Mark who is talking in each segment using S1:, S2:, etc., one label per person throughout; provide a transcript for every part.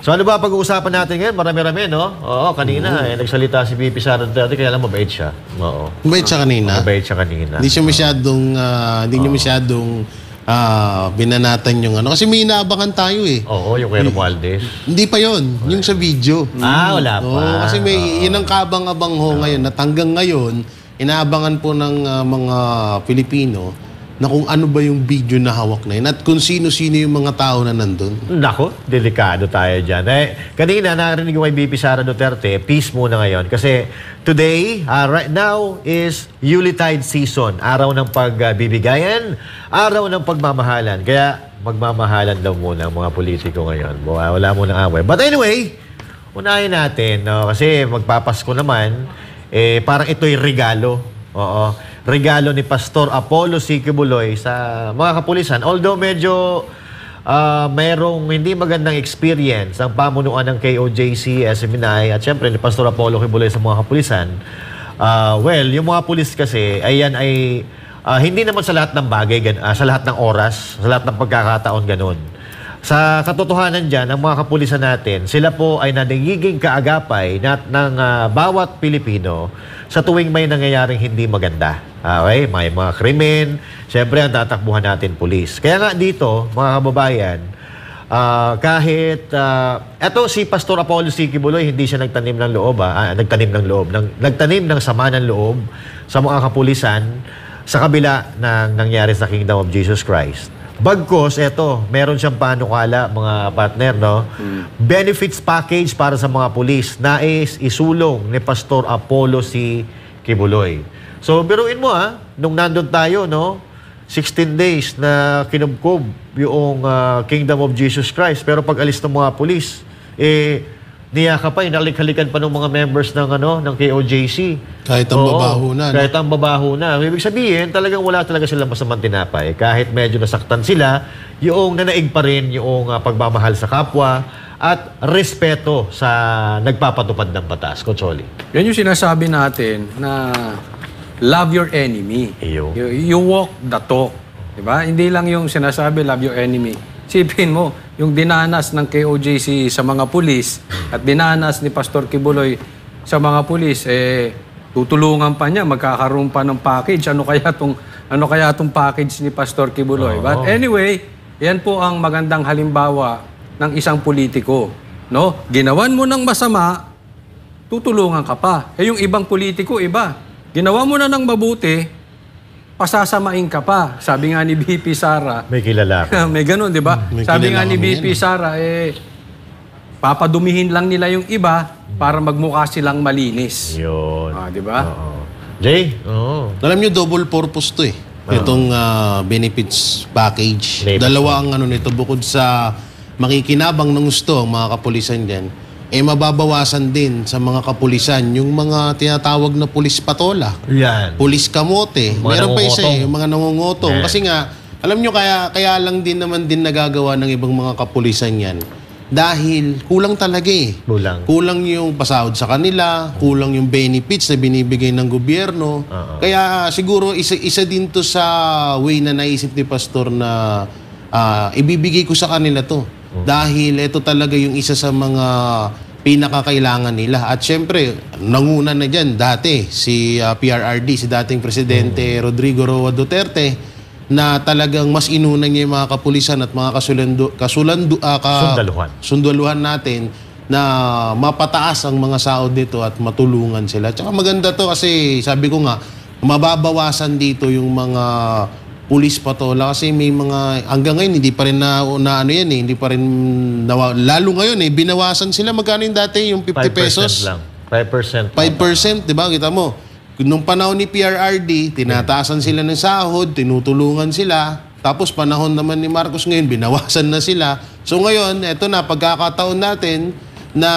S1: So ano ba pag-uusapan natin ngayon? Marami-rami, no? Oo, kanina nagsalita si VP Sara Duterte, kaya lang mabait siya. Oo.
S2: Mabait siya kanina?
S1: Mabait siya kanina.
S2: Hindi siya masyadong, binanatan yung ano. Kasi may inaabangan tayo eh.
S1: Oo, yung kay Romualdez.
S2: Hindi pa yon, yung sa video.
S1: Wala pa.
S2: Oo, kasi yun ang kabang-abang ngayon. At hanggang ngayon, inaabangan po ng mga Pilipino na kung ano ba yung video na hawak na yun at kung sino-sino yung mga tao na nandun.
S1: Nako, delikado tayo dyan. Kanina, narinig ko kay VP Sara Duterte, peace muna ngayon. Kasi today, right now, is Yuletide season. Araw ng pagbibigayan, araw ng pagmamahalan. Kaya, magmamahalan daw muna ang mga politiko ngayon. Wala munang away. But anyway, unahin natin. No? Kasi magpapasko naman, parang ito'y regalo. Oo. Regalo ni Pastor Apollo C. Quiboloy sa mga kapulisan. Although medyo mayroong hindi magandang experience ang pamunuan ng KOJC, SMNI at syempre ni Pastor Apollo Quiboloy sa mga kapulisan. Well, yung mga pulis kasi, ayan ay hindi naman sa lahat ng bagay, sa lahat ng oras, sa lahat ng pagkakataon ganun. Sa katotohanan dyan, ang mga kapulisan natin, sila po ay nagiging kaagapay ng bawat Pilipino sa tuwing may nangyayaring hindi maganda. Okay? May mga krimen, siyempre ang tatakbuhan natin pulis. Kaya nga dito, mga kababayan, kahit eto si Pastor Apollo C. Quiboloy, hindi siya nagtanim ng loob, nagtanim ng sama ng loob sa mga kapulisan sa kabila ng nangyari sa Kingdom of Jesus Christ. Bagkos, eto, meron siyang panukala, mga partner, no? Benefits package para sa mga pulis na isulong ni Pastor Apollo C. Quiboloy. So, biruin mo nung nandun tayo, no? 16 days na kinubkob yung Kingdom of Jesus Christ. Pero pag alis ng mga pulis, niyaka pa, inalik-halikan pa ng mga members ng KOJC.
S2: Kahit ang babaho na.
S1: Kahit ang babaho na. Ibig sabihin, talagang wala talaga silang masamang tinapay. Kahit medyo nasaktan sila, yung nanaig pa rin yung pagmamahal sa kapwa at respeto sa nagpapatupad ng batas. Coach Oli.
S3: Yan yung sinasabi natin na love your enemy. You walk the talk. Diba? Hindi lang yung sinasabi love your enemy. Sipin mo, yung dinanas ng KOJC sa mga pulis at dinanas ni Pastor Quiboloy sa mga pulis, tutulungan pa niya, magkakaroon pa ng package. Ano kaya tong package ni Pastor Quiboloy? But anyway, yan po ang magandang halimbawa ng isang politiko. No? Ginawan mo ng masama, tutulungan ka pa. Yung ibang politiko, iba. Ginawa mo na ng mabuti, pasasamain ka pa. Sabi nga ni VP Sara.
S1: May kilala.
S3: May ganun, di ba? Sabi nga ni VP Sara, papadumihin lang nila yung iba para magmukha silang malinis.
S1: Yun.
S3: Di ba?
S1: Jay?
S2: Alam nyo, double purpose to eh. Itong benefits package. Dalawa ang nito, bukod sa makikinabang ng gusto ang mga kapulisan dyan, mababawasan din sa mga kapulisan yung mga tinatawag na pulis patola.
S1: Yan.
S2: Pulis kamote. Meron pa isa yung mga nangungutong.
S1: Yeah.
S2: Kasi nga, alam nyo, kaya lang din naman din nagagawa ng ibang mga kapulisan yan. Dahil kulang talaga eh. Kulang yung pasahod sa kanila, kulang yung benefits na binibigay ng gobyerno. Kaya siguro isa din to sa way na naisip ni Pastor na ibibigay ko sa kanila to. Dahil ito talaga yung isa sa mga pinakakailangan nila. At syempre, nanguna na dyan dati si PRRD, si dating Presidente Rodrigo Roa Duterte, na talagang mas inuna niya yung mga kapulisan at mga sundaluhan natin na mapataas ang mga sahod nito at matulungan sila. Tsaka maganda to kasi sabi ko nga, mababawasan dito yung mga pulis patola kasi may mga hanggang ngayon hindi pa rin hindi pa rin lalo ngayon binawasan sila. Magkano yung dati yung 50 pesos?
S1: 5%.
S2: 5%, di ba? Kita mo. Nung panahon ni PRRD, tinataasan sila ng sahod, tinutulungan sila. Tapos panahon naman ni Marcos ngayon, binawasan na sila. So ngayon, eto na, pagkakataon natin na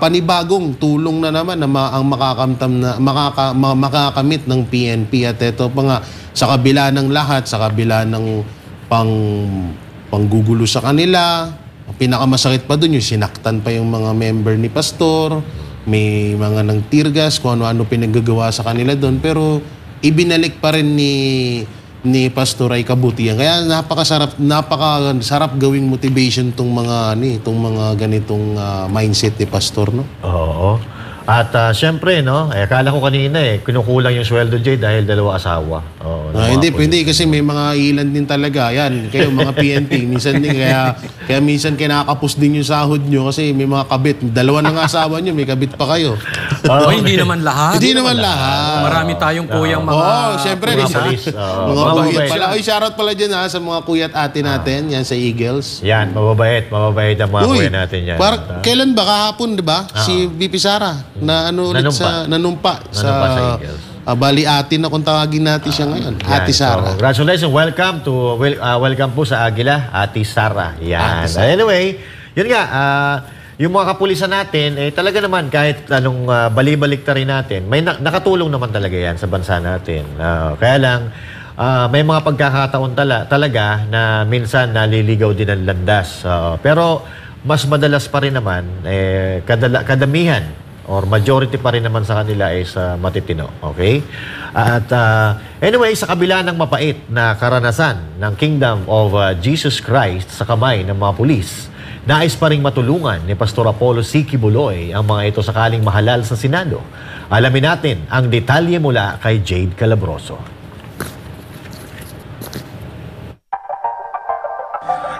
S2: panibagong tulong na naman na ang makakamit ng PNP. At ito pa nga, sa kabila ng lahat, sa kabila ng panggugulo sa kanila, pinakamasakit pa dun yung sinaktan pa yung mga member ni Pastor, may mga nang tear gas, kung ano-ano pinaggagawa sa kanila doon. Pero ibinalik pa rin ni ni Pastor ay kabutihan. Kaya napakasarap gawing motivation tong mga ganitong mindset ni Pastor, no?
S1: Oo. At syempre, no, akala ko kanina kinukulang yung sweldo, Jay, dahil 2 asawa. Oo,
S2: hindi kasi may mga ilan din talaga. Yan, kayo mga PNP, minsan din kaya minsan kinakapos din yung sahod nyo kasi may mga kabit. 2 na nga asawa nyo, may kabit pa kayo.
S3: Hindi naman lahat.
S2: Hindi naman lahat.
S3: Marami tayong kuyang mga...
S2: syempre.
S1: Mga polis.
S2: Mga kuyat pala. Shoutout pala dyan sa mga kuyat ate natin, yan sa Eagles.
S1: Yan, mababait ang mga kuya natin yan.
S2: Kailan ba? Kahapon, di ba? Si VP Sara na nanumpa sa Eagles. Bali atin na kung tawagin natin siya ngayon. Ate Sara.
S1: So, congratulations. Welcome po sa Agila, Ate Sara. Yan. Anyway, yun nga, yung mga kapulisan natin, talaga naman kahit anong bali-baliktarin natin, may nakatulong naman talaga yan sa bansa natin. Kaya lang, may mga pagkakataon talaga na minsan naliligaw din ang landas. Pero mas madalas pa rin naman, kadamihan or majority pa rin naman sa kanila is matitino. Okay? At anyway, sa kabila ng mapait na karanasan ng Kingdom of Jesus Christ sa kamay ng mga pulis, nais pa rin matulungan ni Pastor Apollo C. Quiboloy ang mga ito sakaling mahalal sa Senado. Alamin natin ang detalye mula kay Jade Calabroso.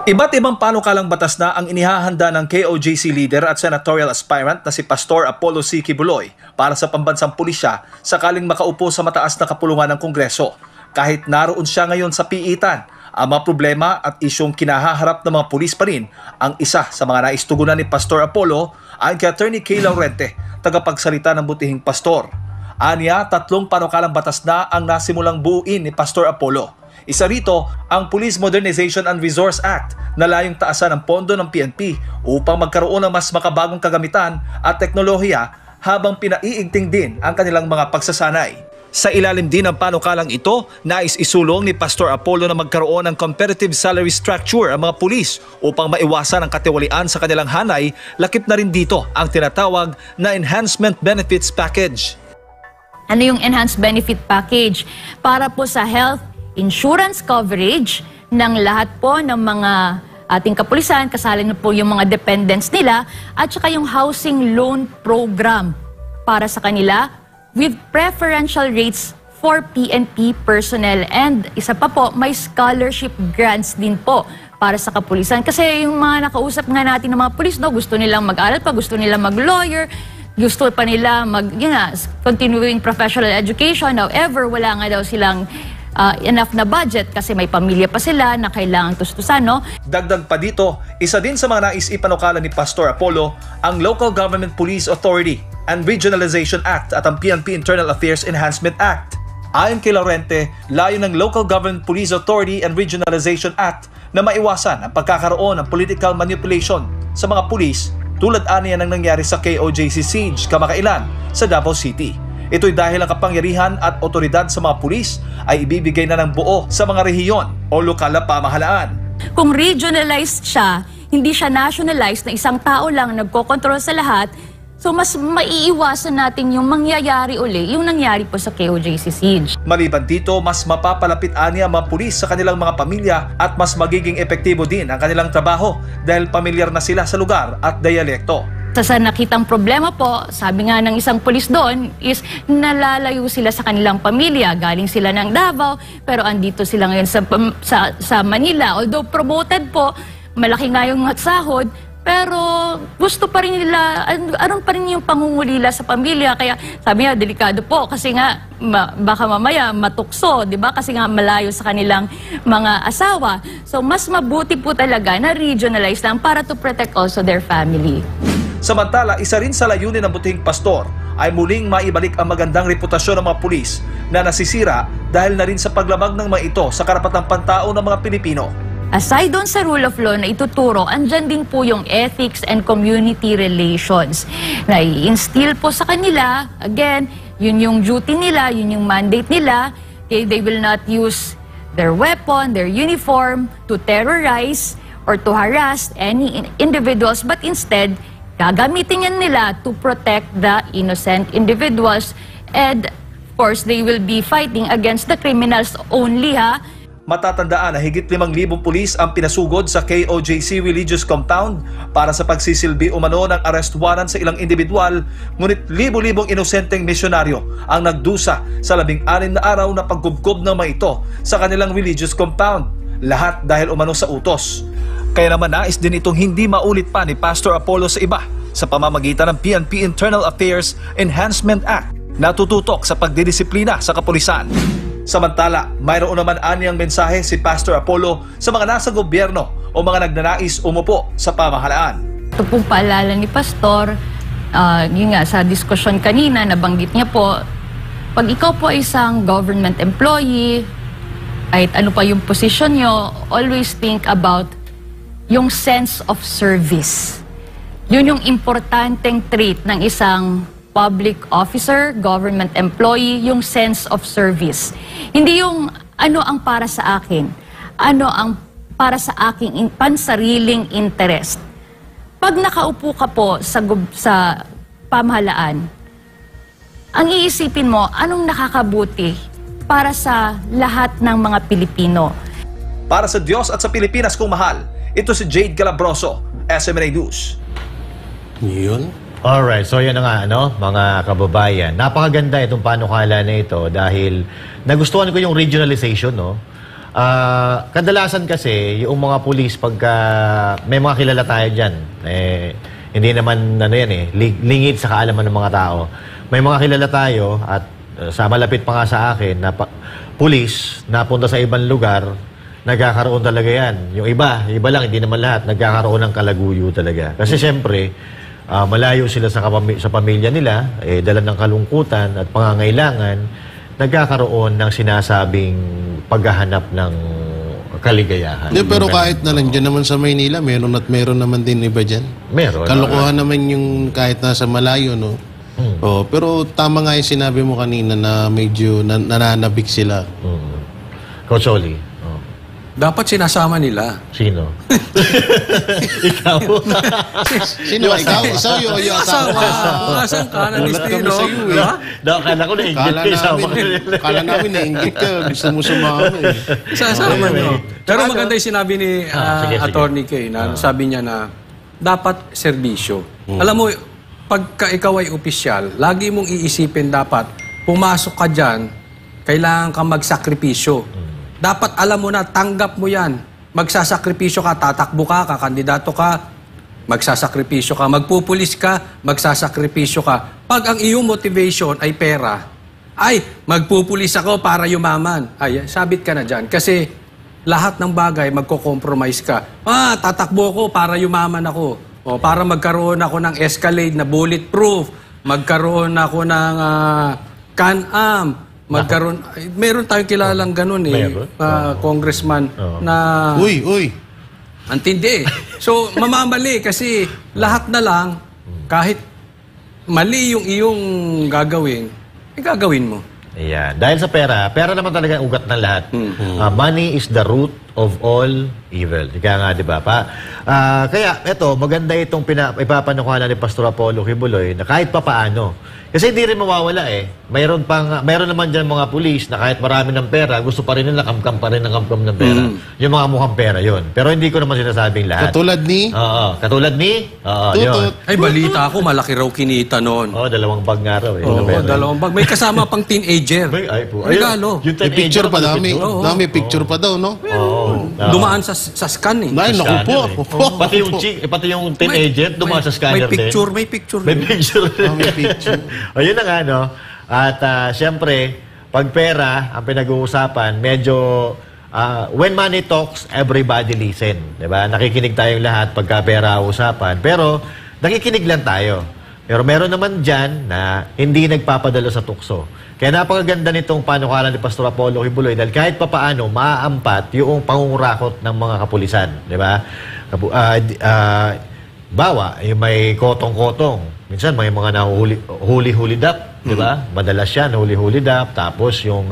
S4: Iba't ibang panukalang batas na ang inihahanda ng KOJC leader at senatorial aspirant na si Pastor Apollo C. Quiboloy para sa pambansang pulisya sakaling makaupo sa mataas na kapulungan ng Kongreso. Kahit naroon siya ngayon sa piitan, ang mga problema at isyong kinahaharap ng mga pulis pa rin ang isa sa mga naistugunan ni Pastor Apollo ayon kay Attorney Kay Laurente, tagapagsalita ng butihing pastor. Aniya, 3 panukalang batas na ang nasimulang buuin ni Pastor Apollo. Isa rito ang Police Modernization and Resource Act na layong taasan ang pondo ng PNP upang magkaroon ng mas makabagong kagamitan at teknolohiya habang pinaiigting din ang kanilang mga pagsasanay. Sa ilalim din ng panukalang ito, nais isulong ni Pastor Apollo na magkaroon ng competitive salary structure ang mga pulis upang maiwasan ang katiwalian sa kanilang hanay. Lakip na rin dito ang tinatawag na Enhancement Benefits Package.
S5: Ano yung Enhanced Benefit Package? Para po sa health insurance coverage ng lahat po ng mga ating kapulisan, kasali na po yung mga dependents nila, at saka yung housing loan program para sa kanila with preferential rates for PNP personnel. And isa pa po, may scholarship grants din po para sa kapulisan. Kasi yung mga nakausap nga natin ng mga pulis, gusto nilang mag-aral pa, gusto nilang mag-lawyer, gusto pa nila continuing professional education. However, wala nga daw silang enough na budget kasi may pamilya pa sila na kailangan tustusan, no?
S4: Dagdag pa dito, isa din sa mga nais ipanukala ni Pastor Apollo ang Local Government Police Authority and Regionalization Act at ang PNP Internal Affairs Enhancement Act. Ayon kay Laurente, layo ng Local Government Police Authority and Regionalization Act na maiwasan ang pagkakaroon ng political manipulation sa mga pulis tulad aniya ng nangyari sa KOJC siege kamakailan sa Davao City. Ito'y dahil ang kapangyarihan at otoridad sa mga pulis ay ibibigay na ng buo sa mga rehiyon o lokal na pamahalaan.
S5: Kung regionalized siya, hindi siya nationalized na isang tao lang nagkokontrol sa lahat, so mas maiiwasan natin yung mangyayari uli, yung nangyari po sa KOJC siege.
S4: Maliban dito, mas mapapalapit ani ang mga pulis sa kanilang mga pamilya at mas magiging epektibo din ang kanilang trabaho dahil pamilyar na sila sa lugar at dialekto.
S5: Sa nakitang problema po, sabi nga ng isang pulis doon, is nalalayo sila sa kanilang pamilya. Galing sila ng Davao, pero andito sila ngayon sa Manila. Although promoted po, malaki nga yung sahod, pero gusto pa rin nila, aron pa rin yung pangungulila sa pamilya. Kaya sabi nga, delikado po kasi nga baka mamaya matukso, di ba? Kasi nga malayo sa kanilang mga asawa. So mas mabuti po talaga na regionalize lang para to protect also their family.
S4: Samantala, isa rin sa layunin ng butihing pastor ay muling maibalik ang magandang reputasyon ng mga pulis na nasisira dahil na rin sa paglabag ng mga ito sa karapatang pantao ng mga Pilipino.
S5: Aside doon sa rule of law na ituturo, andyan din po yung ethics and community relations na i-instill po sa kanila. Again, yun yung duty nila, yun yung mandate nila. They will not use their weapon, their uniform to terrorize or to harass any individuals, but instead, gagamitin yan nila to protect the innocent individuals. And of course, they will be fighting against the criminals only, ha?
S4: Matatandaan na higit 5,000 pulis ang pinasugod sa KOJC Religious Compound para sa pagsisilbi umano ng arrest warrant sa ilang individual, ngunit libo-libong inosenteng misyonaryo ang nagdusa sa 16 na araw na paggubgob ng mga ito sa kanilang religious compound. Lahat dahil umano sa utos. Kaya naman nais din itong hindi maulit pa ni Pastor Apollo sa iba sa pamamagitan ng PNP Internal Affairs Enhancement Act na tututok sa pagdidisiplina sa kapulisan. Samantala, mayroon naman anyang mensahe si Pastor Apollo sa mga nasa gobyerno o mga nagnanais umupo sa pamahalaan.
S5: Ito pong paalala ni Pastor, yun nga, sa diskusyon kanina, nabanggit niya po, pag ikaw po ay isang government employee, kahit ano pa yung posisyon nyo, always think about yung sense of service. Yun yung importanteng trait ng isang public officer, government employee, yung sense of service. Hindi yung ano ang para sa akin, ano ang para sa aking pansariling interest. Pag nakaupo ka po sa pamahalaan, ang iisipin mo, anong nakakabuti para sa lahat ng mga Pilipino.
S4: Para sa Diyos at sa Pilipinas kung mahal, ito si Jade Galabroso, SMNA News.
S2: Yun.
S1: Alright, so yan na nga, mga kababayan. Napakaganda itong panukala na ito dahil nagustuhan ko yung regionalization, no? Kadalasan kasi, yung mga pulis, pagka may mga kilala tayo dyan, hindi naman, lingid sa kaalaman ng mga tao. May mga kilala tayo at sa malapit pa nga sa akin, na pulis, napunta sa ibang lugar, nagkakaroon talaga yan. Yung iba lang, hindi naman lahat, nagkakaroon ng kalaguyo talaga. Kasi siyempre, malayo sila sa pamilya nila, dala ng kalungkutan at pangangailangan, nagkakaroon ng sinasabing paghahanap ng kaligayahan.
S2: Pero kahit na lang dyan naman sa Maynila, meron naman din iba dyan.
S1: Meron.
S2: Kalokohan naman yung kahit nasa malayo, no? Pero tama nga yung sinabi mo kanina na medyo nananabik sila.
S1: Coach Oli.
S3: Dapat sinasama nila.
S1: Sino? Ikaw?
S2: Sino? Ikaw? Isaw yung asawa.
S3: Asan ka na destino?
S1: Kala ko na-ingit.
S2: Kala namin na-ingit ka. Gusto mo sumama eh.
S3: Sasama nyo. Pero maganda yung sinabi ni Attorney Kay na sabi niya na dapat serbisyo. Alam mo, pagka ikaw ay opisyal, lagi mong iisipin dapat, pumasok ka dyan, kailangan kang magsakripisyo. Dapat alam mo na, tanggap mo yan. Magsasakripisyo ka, tatakbo ka, kakandidato ka, magsasakripisyo ka, magpupulis ka, magsasakripisyo ka. Pag ang iyong motivation ay pera, ay, magpupulis ako para yumaman. Ay, sabit ka na dyan. Kasi lahat ng bagay, magko-compromise ka. Tatakbo ko para yumaman ako. O, para magkaroon ako ng Escalade na bulletproof. Magkaroon ako ng Can-Am. Meron tayong kilalang ganun congressman na...
S2: Uy!
S3: Antindi. So, mamamali kasi lahat na lang, kahit mali yung iyong gagawin, gagawin mo.
S1: Ayan. Dahil sa pera naman talaga ang ugat ng lahat. Money is the root of all evil. Ika nga, di ba? Kaya, eto, maganda itong ipapanukala ni Pastor Apollo Kibuloy na kahit pa paano. Kasi hindi rin mawawala Mayroon naman dyan mga pulis na kahit marami ng pera, gusto pa rin nila kamkam pa rin ng kamkam ng pera. Yung mga mukhang pera, yun. Pero hindi ko naman sinasabing lahat.
S2: Katulad ni?
S1: Oo. Katulad ni? Oo, yun.
S3: Ay, balita ako, malaki raw kinita noon.
S1: Oo, 2 bag nga raw.
S3: Oo, 2 bag. May kasama pang teenager.
S1: Ay po.
S3: Regalo.
S1: Yung
S2: May picture pa dami. Dami picture pa daw, no?
S1: Oo.
S3: Dumaan sa scan eh.
S2: Ay, naku po.
S1: Pati yung teenager, dumaan sa scanner din.
S3: May picture.
S1: May picture.
S2: May picture.
S1: Ayun na nga, no? At siyempre, pag pera, ang pinag-uusapan, medyo, when money talks, everybody listen. Diba? Nakikinig tayong lahat pagka pera usapan. Pero, nakikinig lang tayo. Pero meron naman dyan na hindi nagpapadalo sa tukso. Kaya napakaganda nitong panukalan ni Pastor Apollo Kibuloy dahil kahit papaano, maaampat yung pangungurakot ng mga kapulisan. Diba? Bawa, yung may kotong-kotong. Minsan may mga huli-huli dap, di ba? Madalas yan, huli-huli dap. Tapos yung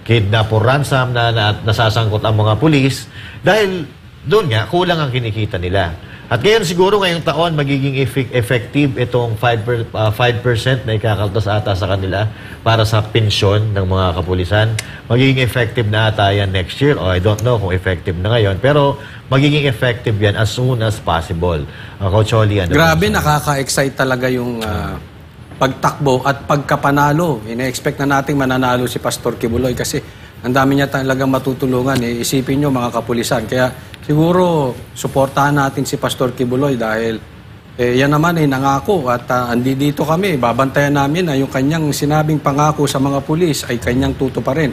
S1: kidnap or ransom na nasasangkot ang mga pulis. Dahil doon nga, kulang ang kinikita nila. At ngayon siguro ngayong taon magiging effective itong 5% na ikakaltas ata sa kanila para sa pensyon ng mga kapulisan. Magiging effective na ata yan next year. I don't know kung effective na ngayon. Pero magiging effective yan as soon as possible. Coach Oli, ano?
S3: Grabe, nakaka-excite talaga yung pagtakbo at pagkapanalo. Ina-expect na nating mananalo si Pastor Kibuloy kasi ang dami niya talagang matutulungan. Isipin nyo mga kapulisan. Kaya siguro suportahan natin si Pastor Kibuloy dahil yan naman nangako at dito kami. Babantayan namin na yung kanyang sinabing pangako sa mga pulis ay kanyang tutuparin.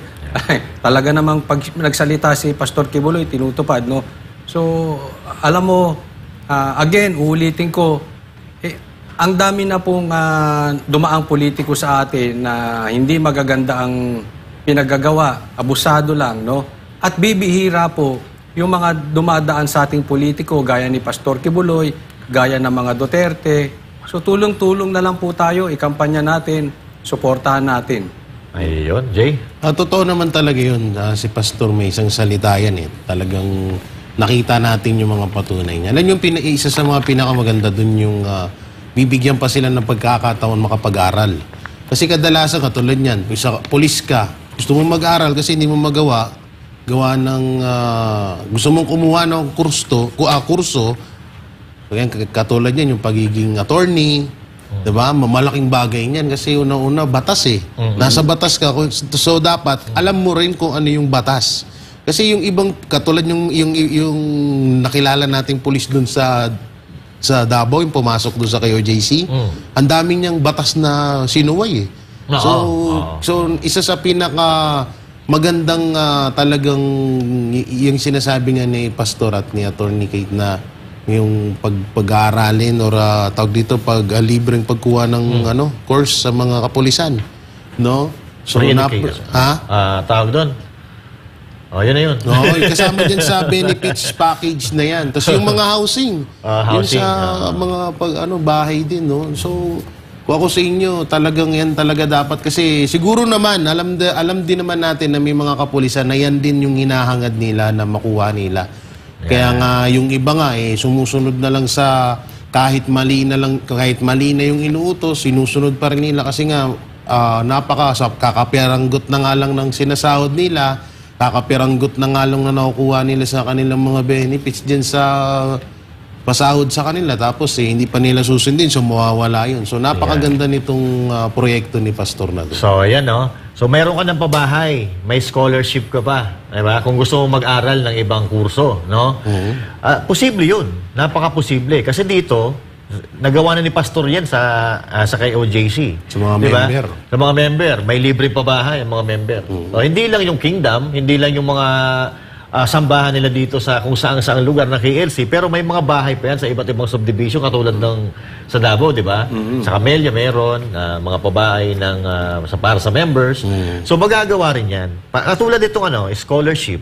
S3: Talaga namang pag nagsalita si Pastor Kibuloy, tinutupad. No? So, alam mo, again, uulitin ko, ang dami na pong dumaang politiko sa atin na hindi magaganda ang pinagagawa, abusado lang, no? At bibihira po yung mga dumadaan sa ating politiko, gaya ni Pastor Kibuloy, gaya ng mga Duterte. So tulong-tulong na lang po tayo, ikampanya natin, suportahan natin.
S1: Ayun, Jay?
S2: Totoo naman talaga yun. Si Pastor may isang salita yan eh. Talagang nakita natin yung mga patunay niya. Alam yung isa sa mga pinakamaganda dun yung bibigyan pa sila ng pagkakataon makapag-aral. Kasi kadalasan katulad niyan, isa pulis ka, gusto mong mag-aral kasi hindi mo magawa, gawa ng gusto mong kumuha ng kurso, katulad niyan yung pagiging attorney, diba? Malaking bagay niyan kasi una-una batas eh. Nasa batas ka, so dapat alam mo rin kung ano yung batas. Kasi yung ibang katulad yung nakilala nating pulis dun sa Davao, yung pumasok doon sa KOJC, ang dami niyang batas na sinuway eh. So isa sa pinaka magandang talagang yung sinasabi nga ni Pastor at ni Attorney Kate na yung pag-aaralin or tawag dito libreng pagkuha ng course sa mga kapulisan, no? So
S1: tawag doon. Yun na yun.
S2: Kasama din sa benefits package na yan. Tapos yung mga housing. Yung sa mga bahay din, no? So, kung ako sa inyo, talagang yan talaga dapat. Kasi siguro naman, alam din naman natin na may mga kapulisan na yan din yung hinahangad nila na makuha nila. Kaya nga, yung iba nga, sumusunod na lang sa kahit mali na yung inuutos, sinusunod pa rin nila. Kasi nga, kakapiranggot na nga lang ng sinasahod nila, kakapiranggot na nga lang na nakukuha nila sa kanilang mga benefits dyan sa pasahod sa kanila. Tapos hindi pa nila susundin, so mawawala yun. So napakaganda nitong proyekto ni Pastor na doon.
S1: So ayan, no? So mayroon ka ng pabahay, may scholarship ka pa, diba? Kung gusto mo mag-aral ng ibang kurso, no? Posible yun, napaka-posible. Kasi dito, nagawa na ni Pastor yan sa KOJC.
S2: Sa mga member.
S1: Sa mga member. May libre pabahay ang mga member. So, hindi lang yung kingdom, hindi lang yung mga sambahan nila dito sa kung saan-saang lugar ng KLC, pero may mga bahay pa yan sa iba't ibang subdivision katulad ng sa Davao, di ba? Sa Camellia meron, mga pabahay ng, para sa members. So magagawa rin yan. Katulad itong scholarship.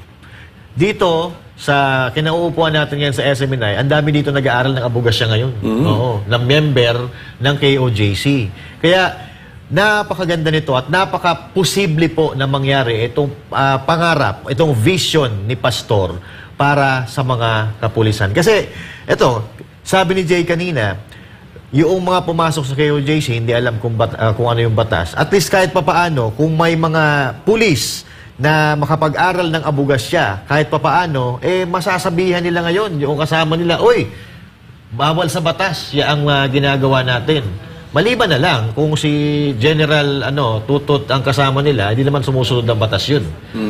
S1: Dito, sa kinauupuan natin yan sa SMNI, ang dami dito nag-aaral ng abogasya ngayon. Na member ng KOJC. Kaya, napakaganda nito at napaka-posible po na mangyari itong pangarap, itong vision ni Pastor para sa mga kapulisan. Kasi, ito, sabi ni Jay kanina, yung mga pumasok sa KOJC, hindi alam kung ano yung batas. At least kahit papaano, kung may mga pulis na makapag-aral ng abogasya, kahit papaano, masasabihan nila ngayon, yung kasama nila, "Uy, bawal sa batas, yan ang ginagawa natin." Maliban na lang kung si General Tutot ang kasama nila, hindi naman sumusunod ng batas yun.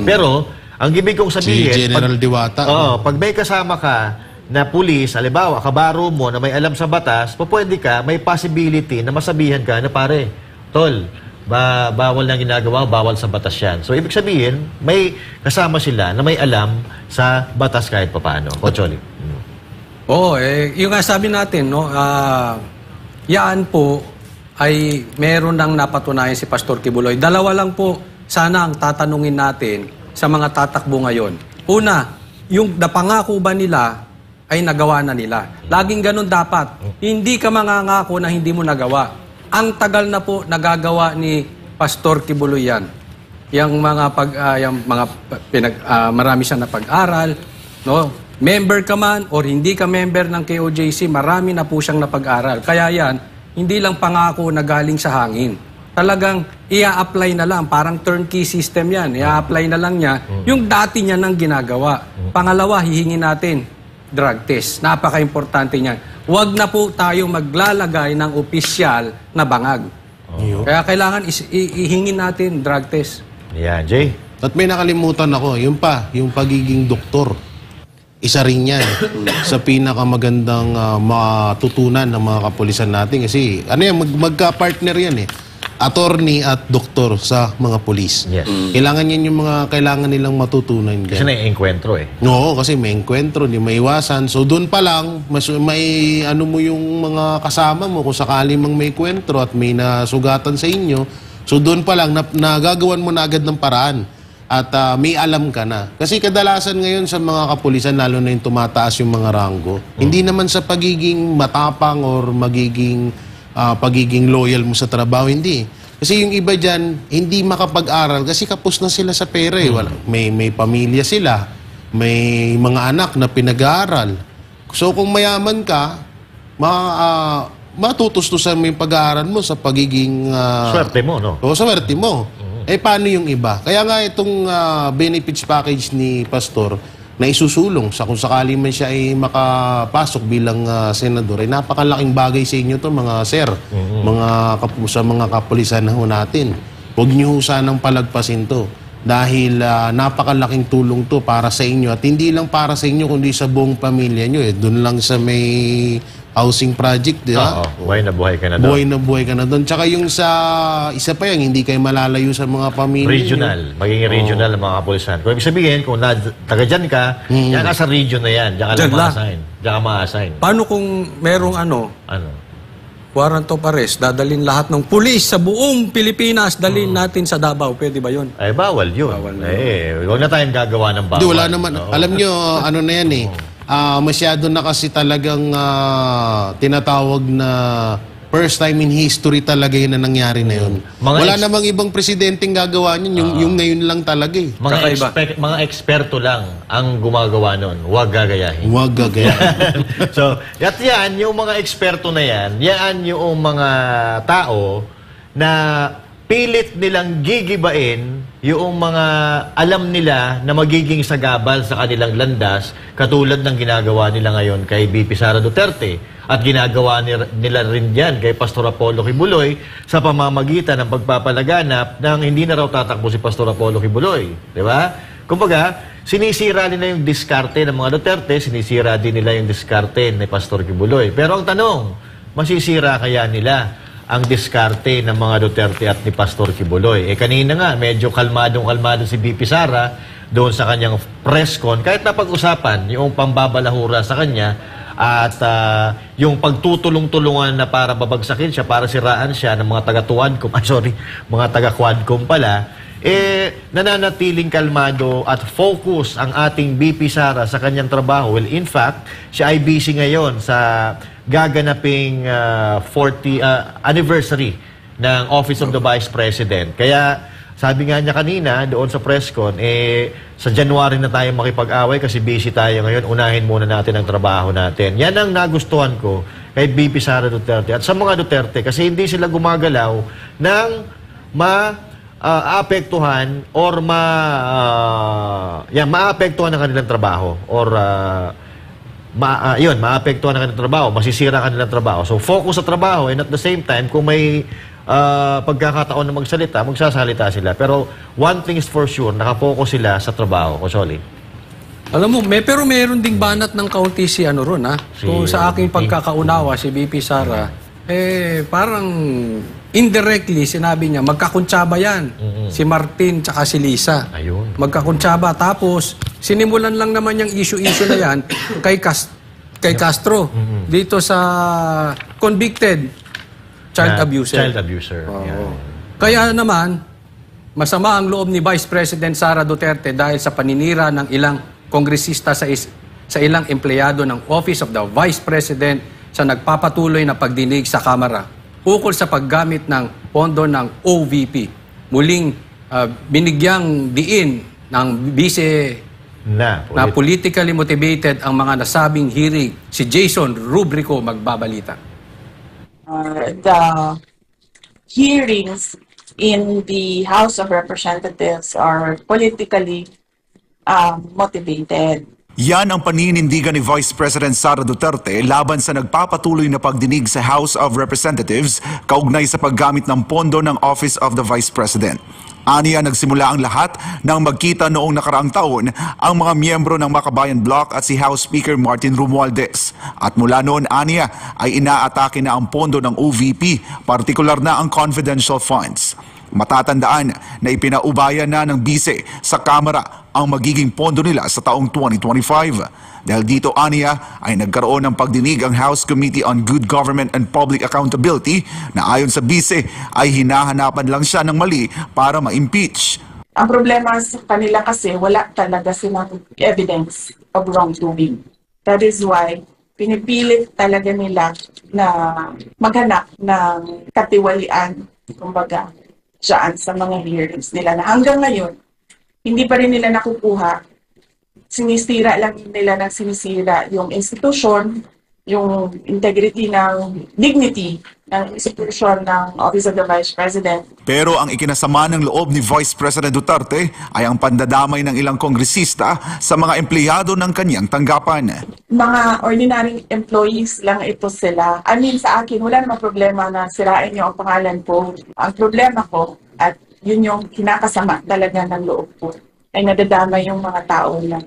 S1: Pero, ang ibig kong sabihin...
S2: Si General Diwata.
S1: Pag may kasama ka na pulis, halimbawa, kabaro mo na may alam sa batas, pwede ka, may possibility na masabihan ka na pare, tol, bawal na ginagawa, bawal sa batas yan. So, ibig sabihin, may kasama sila na may alam sa batas kahit papaano. Coach Oli.
S3: Yung nga sabi natin, no, yan po ay meron nang napatunayan si Pastor Kibuloy. Dalawa lang po sana ang tatanungin natin sa mga tatakbo ngayon. Una, yung napangako ba nila ay nagawa na nila. Laging ganun dapat. Hindi ka mangangako na hindi mo nagawa. Ang tagal na po nagagawa ni Pastor Kibuloy yan. Yung mga marami siyang napag-aral, no? member ka man or hindi ka member ng KOJC, marami na po siyang napag-aral. Kaya yan, hindi lang pangako na galing sa hangin. Talagang ia-apply na lang, parang turnkey system yan. Ia-apply na lang niya yung dati niya nang ginagawa. Pangalawa, hihingin natin drug test. Napaka-importante niyan. Huwag na po tayo maglalagay ng opisyal na bangag. Kaya kailangan ihingin natin drug test.
S1: Yeah, Jay.
S2: At may nakalimutan ako, yung pagiging doktor. Isa rin yan sa pinakamagandang matutunan ng mga kapulisan natin. Kasi magka-partner yan attorney at doktor sa mga pulis.
S1: Yes.
S2: Kailangan yan yung mga kailangan nilang matutunan dyan.
S1: Kasi na-enkwentro
S2: Oo, kasi may enkwentro, hindi maiwasan. So doon pa lang, may mo yung mga kasama mo kung sakali mang may enkwentro at may nasugatan sa inyo. So doon pa lang, nagagawan mo na agad ng paraan. At may alam ka na. Kasi kadalasan ngayon sa mga kapulisan, lalo na yung tumataas yung mga ranggo, hindi naman sa pagiging matapang or pagiging loyal mo sa trabaho, hindi. Kasi yung iba dyan, hindi makapag-aral kasi kapos na sila sa pera. May pamilya sila, may mga anak na pinag-aaral. So kung mayaman ka, matutustusan mo yung pag-aaral mo sa pagiging...
S1: swerte mo, no?
S2: Oo, swerte mo. Paano yung iba? Kaya nga itong benefits package ni Pastor na isusulong sa kung sakali man siya ay makapasok bilang senador, ay napakalaking bagay sa inyo to mga sir, sa mga kapulisan na natin. Huwag niyo sanang palagpasin to dahil napakalaking tulong to para sa inyo at hindi lang para sa inyo kundi sa buong pamilya nyo. Doon lang sa may housing project, di ba?
S1: Buhay na buhay ka na doon.
S2: Buhay na buhay ka na doon. Tsaka yung sa isa pa yan, hindi kayo malalayo sa mga pamilya.
S1: Regional. Magiging regional ang mga kapulisan. Kung ibig sabihin, kung taga dyan ka, yan ka sa region na yan. Diyan ka lang ma-assign. Diyan ka ma-assign.
S3: Paano kung merong warrant of arrest, dadalhin lahat ng pulis sa buong Pilipinas, dalhin natin sa Davao. Pwede ba yun?
S1: Ay, bawal yun. Huwag na tayong gagawa ng bawal.
S2: Hindi, wala naman. Alam nyo, na yan masyado na kasi talagang tinatawag na first time in history talaga yun na nangyari na yun. Wala namang ibang presidenteng gagawa yun, yung ngayon lang talaga
S1: Mga eksperto lang ang gumagawa nun. Huwag gagayahin.
S2: Huwag gagayahin.
S1: So, yan, yung mga eksperto na yan yung mga tao na pilit nilang gigibain yung mga alam nila na magiging sagabal sa kanilang landas katulad ng ginagawa nila ngayon kay BP Sara Duterte at ginagawa nila rin yan kay Pastor Apollo Kibuloy sa pamamagitan ng pagpapalaganap ng hindi na raw tatakbo si Pastor Apollo Kibuloy. Di ba? Kumbaga, sinisira nila yung diskarte ng mga Duterte, sinisira din nila yung diskarte ni Pastor Kibuloy. Pero ang tanong, masisira kaya nila ang diskarte ng mga Duterte at ni Pastor Kibuloy? Kanina nga, medyo kalmado si BP Sara doon sa kanyang press con. Kahit napag-usapan yung pambabalahura sa kanya at yung pagtutulong-tulungan na para babagsakin siya, para siraan siya ng mga taga-Quadcom, mga taga-Quadcom pala, nananatiling kalmado at focus ang ating BP Sara sa kanyang trabaho. Well, in fact, siya ay busy ngayon sa gaganaping 40th anniversary ng Office of the Vice President. Kaya sabi nga niya kanina doon sa presscon, sa January na tayo makipag-away kasi busy tayo ngayon, unahin muna natin ang trabaho natin. Yan ang nagustuhan ko kay BP Sara Duterte at sa mga Duterte kasi hindi sila gumagalaw ng maapektuhan or maapektuhan ang kanilang trabaho or maapektuhan ang kanilang trabaho, masisira ang kanilang trabaho. So, focus sa trabaho and at the same time, kung may pagkakataon na magsasalita sila. Pero one thing is for sure, nakafocus sila sa trabaho. Kusoli.
S3: Alam mo, pero meron ding banat ng kaunti si So, sa aking pagkakaunawa, si BP Sara, parang indirectly sinabi niya, magkakuntsaba yan. Si Martin tsaka si Lisa.
S1: Ayun.
S3: Magkakuntsaba. Tapos, sinimulan lang naman yung issue na yan kay Castro. Dito sa convicted child abuser.
S1: Child abuser.
S3: Kaya naman, masama ang loob ni Vice President Sara Duterte dahil sa paninira ng ilang kongresista sa ilang empleyado ng Office of the Vice President sa nagpapatuloy na pagdinig sa Kamara ukol sa paggamit ng pondo ng OVP. Muling binigyang diin ng Vice
S1: na
S3: politically motivated ang mga nasabing hearing. Si Jason Rubrico magbabalita.
S6: The hearings in the House of Representatives are politically motivated.
S7: Yan ang paninindigan ni Vice President Sara Duterte laban sa nagpapatuloy na pagdinig sa House of Representatives kaugnay sa paggamit ng pondo ng Office of the Vice President. Aniya, nagsimula ang lahat nang magkita noong nakaraang taon ang mga miyembro ng Makabayan Bloc at si House Speaker Martin Romualdez. At mula noon, aniya, ay inaatake na ang pondo ng OVP, partikular na ang confidential funds. Matatandaan na ipinaubaya na ng bise sa Kamara ang magiging pondo nila sa taong 2025. Dahil dito, aniya, ay nagkaroon ng pagdinig ang House Committee on Good Government and Public Accountability na ayon sa bise ay hinahanapan lang siya ng mali para ma-impeach.
S6: Ang problema sa kanila kasi wala talaga silang evidence of wrongdoing. That is why pinipilit talaga nila na maghanap ng katiwalian, kumbaga, dyan sa mga hearings nila na hanggang ngayon, hindi pa rin nila nakukuha. Sinisira lang nila ng sinisira yung institution, yung integrity ng dignity ng institution ng Office of the Vice President.
S7: Pero ang ikinasama ng loob ni Vice President Duterte ay ang pandadamay ng ilang kongresista sa mga empleyado ng kanyang tanggapan.
S6: Mga ordinary employees lang ito sila. I mean, sa akin, wala namang problema na sirain niyo ang pangalan ko. Ang problema ko, at yun yung kinakasama talaga ng loob ko, ay nadadamay yung mga tao na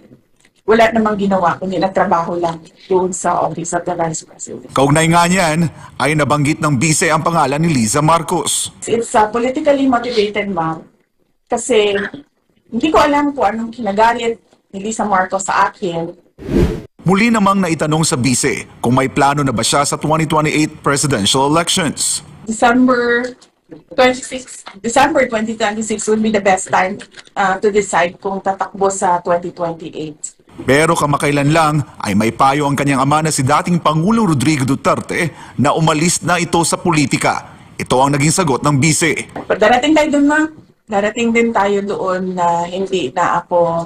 S6: wala namang ginawa kundi nagtrabaho lang doon sa Office of the Vice President.
S7: Kaugnay nga niyan ay nabanggit ng bise ang pangalan ni Liza Marcos.
S6: It's politically motivated, ma'am. Kasi hindi ko alam kung anong kinagalit ni Liza Marcos sa akin.
S7: Muli namang naitanong sa bise kung may plano na ba siya sa 2028 presidential elections.
S6: December 2026 will be the best time to decide kung tatakbo sa 2028.
S7: Pero kamakailan lang ay may payo ang kanyang ama na si dating Pangulong Rodrigo Duterte na umalis na ito sa politika. Ito ang naging sagot ng bise.
S6: Darating tayo doon, ma. Darating din tayo doon na hindi na ako